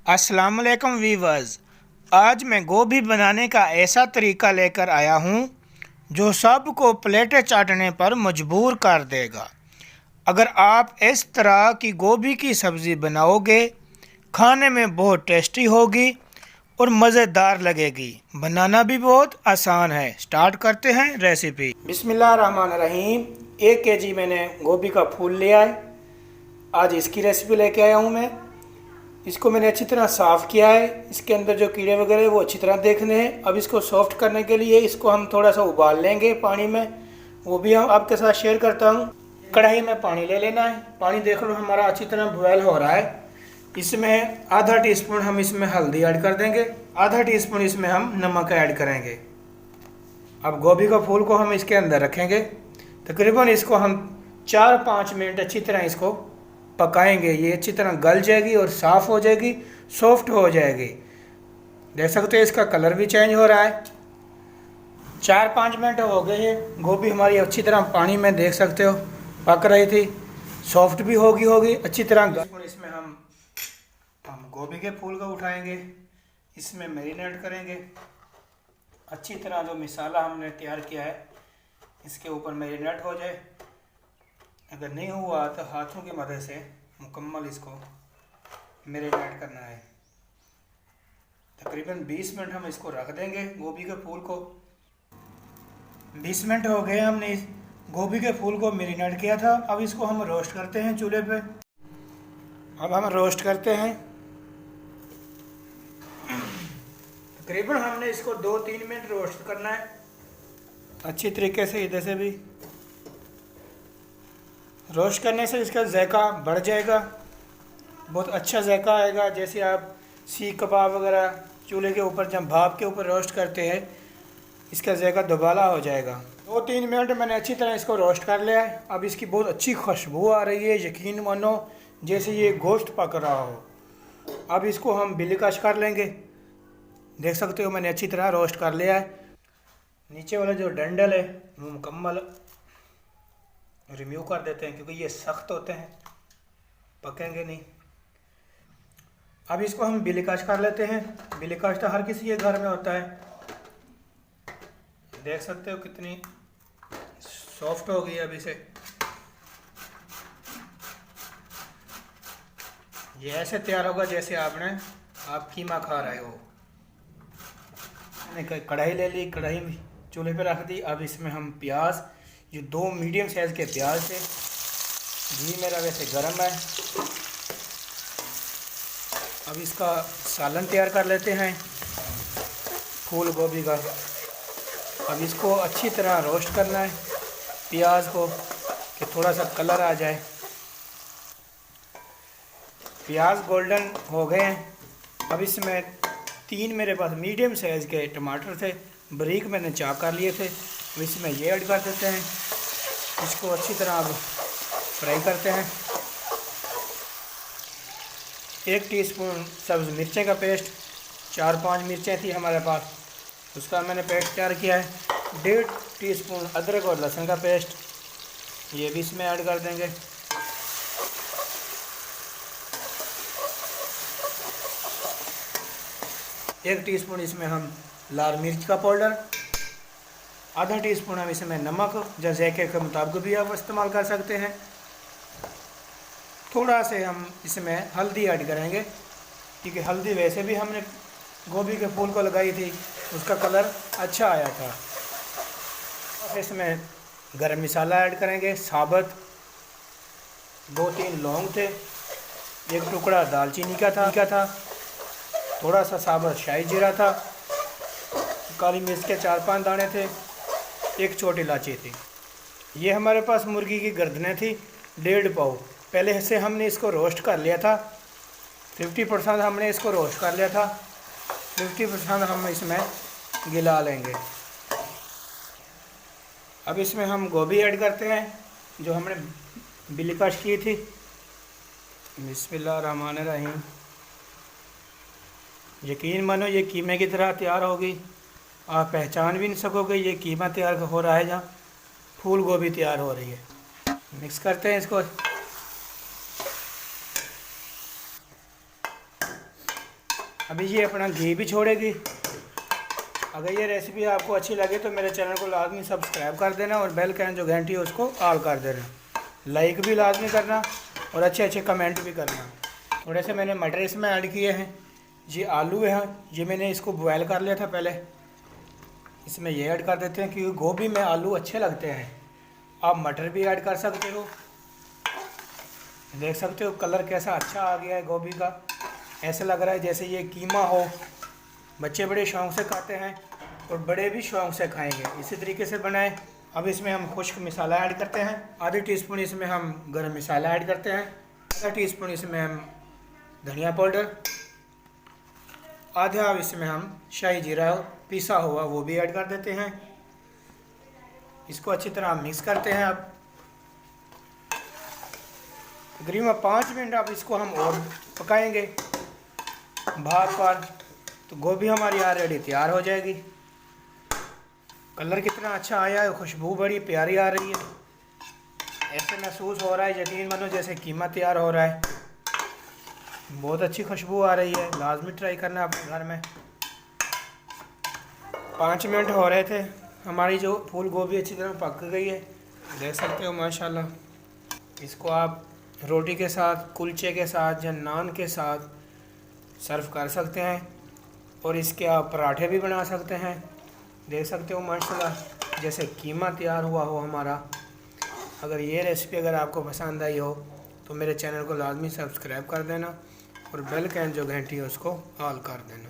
अस्सलाम वालेकुम वीवर्स। आज मैं गोभी बनाने का ऐसा तरीका लेकर आया हूँ जो सबको प्लेटें चाटने पर मजबूर कर देगा। अगर आप इस तरह की गोभी की सब्ज़ी बनाओगे, खाने में बहुत टेस्टी होगी और मज़ेदार लगेगी। बनाना भी बहुत आसान है। स्टार्ट करते हैं रेसिपी। बिस्मिल्लाहिर्रहमानिर्रहीम। 1 kg मैंने गोभी का फूल लिया है। आज इसकी रेसिपी लेके आया हूँ मैं। इसको मैंने अच्छी तरह साफ़ किया है। इसके अंदर जो कीड़े वगैरह हैं वो अच्छी तरह देखने हैं। अब इसको सॉफ्ट करने के लिए इसको हम थोड़ा सा उबाल लेंगे पानी में, वो भी हम आपके साथ शेयर करता हूँ। कढ़ाई में पानी ले लेना है। पानी देख लो हमारा अच्छी तरह बॉयल हो रहा है। इसमें आधा टीस्पून हम इसमें हल्दी ऐड कर देंगे, आधा टीस्पून इसमें हम नमक ऐड करेंगे। अब गोभी का फूल को हम इसके अंदर रखेंगे। तकरीबन इसको हम 4-5 मिनट अच्छी तरह इसको पकाएंगे। ये अच्छी तरह गल जाएगी और साफ़ हो जाएगी, सॉफ्ट हो जाएगी। देख सकते हो इसका कलर भी चेंज हो रहा है। 4-5 मिनट हो गए हैं। गोभी हमारी अच्छी तरह पानी में देख सकते हो पक रही थी, सॉफ्ट भी होगी अच्छी तरह। इसमें हम गोभी के फूल को उठाएंगे, इसमें मैरिनेट करेंगे अच्छी तरह। जो मसाला हमने तैयार किया है इसके ऊपर मैरिनेट हो जाए। अगर नहीं हुआ तो हाथों की मदद से मुकम्मल इसको मैरिनेट करना है। तकरीबन 20 मिनट हम इसको रख देंगे गोभी के फूल को। 20 मिनट हो गए, हमने इस गोभी के फूल को मैरिनेट किया था। अब इसको हम रोस्ट करते हैं चूल्हे पे। अब हम रोस्ट करते हैं। तकरीबन हमने इसको 2-3 मिनट रोस्ट करना है अच्छी तरीके से। इधर से भी रोस्ट करने से इसका जायका बढ़ जाएगा, बहुत अच्छा जायका आएगा। जैसे आप सीख कबाब वगैरह चूल्हे के ऊपर जब भाप के ऊपर रोस्ट करते हैं, इसका जायका दोबारा हो जाएगा। 2-3 मिनट मैंने अच्छी तरह इसको रोस्ट कर लिया है। अब इसकी बहुत अच्छी खुशबू आ रही है, यकीन मानो जैसे ये गोश्त पक रहा हो। अब इसको हम बिलिकश कर लेंगे। देख सकते हो मैंने अच्छी तरह रोस्ट कर लिया है। नीचे वाला जो डंडल है वो मुकम्मल रिमूव कर देते हैं क्योंकि ये सख्त होते हैं, पकेंगे नहीं। अब इसको हम बिलिकश कर लेते हैं। बिलिकश तो हर किसी के घर में होता है। देख सकते हो कितनी सॉफ्ट हो गई। अब इसे ये ऐसे तैयार होगा जैसे आप कीमा खा रहे हो। मैंने कढ़ाई ले ली, कढ़ाई चूल्हे पे रख दी। अब इसमें हम प्याज, ये 2 मीडियम साइज़ के प्याज थे। घी मेरा वैसे गर्म है। अब इसका सालन तैयार कर लेते हैं फूल गोभी का। अब इसको अच्छी तरह रोस्ट करना है प्याज को कि थोड़ा सा कलर आ जाए। प्याज गोल्डन हो गए हैं। अब इसमें 3 मेरे पास मीडियम साइज़ के टमाटर थे, बारीक मैंने चाक कर लिए थे। अब इसमें ये ऐड कर देते हैं। इसको अच्छी तरह अब फ्राई करते हैं। 1 टीस्पून सब्ज़ मिर्चें का पेस्ट, 4-5 मिर्चें थी हमारे पास, उसका मैंने पेस्ट तैयार किया है। 1.5 टीस्पून अदरक और लहसुन का पेस्ट, ये भी इसमें ऐड कर देंगे। एक टीस्पून इसमें हम लाल मिर्च का पाउडर, आधा टीस्पून हम इसमें नमक, जो जायके के मुताबिक भी आप इस्तेमाल कर सकते हैं। थोड़ा से हम इसमें हल्दी ऐड करेंगे क्योंकि हल्दी वैसे भी हमने गोभी के फूल को लगाई थी, उसका कलर अच्छा आया था। इसमें गरम मसाला ऐड करेंगे साबुत। 2-3 लौंग थे, 1 टुकड़ा दालचीनी का था, थोड़ा सा साबुत शाही जीरा था, काली मिर्च के 4-5 दाने थे, 1 छोटी इलायची थी। ये हमारे पास मुर्गी की गर्दनें थी 1.5 पाव। पहले से हमने इसको रोस्ट कर लिया था। 50% हमने इसको रोस्ट कर लिया था, 50% हम इसमें गिला लेंगे। अब इसमें हम गोभी ऐड करते हैं जो हमने बिलिकश की थी। बिस्मिल्लाहिर्रहमानिर्रहीम। यकीन मानो ये कीमे की तरह तैयार होगी। आप पहचान भी नहीं सकोगे ये कीमा तैयार हो रहा है या फूल गोभी तैयार हो रही है। मिक्स करते हैं इसको। अभी ये अपना घी भी छोड़ेगी। अगर ये रेसिपी आपको अच्छी लगे तो मेरे चैनल को लाजमी सब्सक्राइब कर देना और बेल का जो घंटी है उसको ऑल कर देना। लाइक भी लाजमी करना और अच्छे अच्छे कमेंट भी करना। थोड़े से मैंने मटर इसमें ऐड किए हैं। ये आलू है, ये मैंने इसको बॉयल कर लिया था पहले। इसमें ये ऐड कर देते हैं क्योंकि गोभी में आलू अच्छे लगते हैं। आप मटर भी ऐड कर सकते हो। देख सकते हो कलर कैसा अच्छा आ गया है गोभी का। ऐसा लग रहा है जैसे ये कीमा हो। बच्चे बड़े शौक़ से खाते हैं और बड़े भी शौक़ से खाएंगे। इसी तरीके से बनाएं। अब इसमें हम खुश्क मसाला ऐड करते हैं। आधी टीस्पून इसमें हम गरम मसाला ऐड करते हैं। आधा टीस्पून इसमें हम धनिया पाउडर, आधा इसमें हम शाही जीरा पिसा हुआ वो भी ऐड कर देते हैं। इसको अच्छी तरह मिक्स करते हैं। अब तकरीबन 5 मिनट अब इसको हम और पकाएंगे भाप पर, तो गोभी हमारी ऑलरेडी तैयार हो जाएगी। कलर कितना अच्छा आया है, खुशबू बड़ी प्यारी आ रही है। ऐसे महसूस हो रहा है यकीन मानो जैसे कीमा तैयार हो रहा है। बहुत अच्छी खुशबू आ रही है। लाजमी ट्राई करना अपने घर में। 5 मिनट हो रहे थे, हमारी जो फूल गोभी अच्छी तरह पक गई है। देख सकते हो माशाल्लाह। इसको आप रोटी के साथ, कुलचे के साथ या नान के साथ सर्व कर सकते हैं और इसके आप पराठे भी बना सकते हैं। देख सकते हो माशाल्लाह जैसे कीमा तैयार हुआ हो हमारा। अगर ये रेसिपी अगर आपको पसंद आई हो तो मेरे चैनल को लाजमी सब्सक्राइब कर देना और बेल का जो घंटी है उसको ऑल कर देना।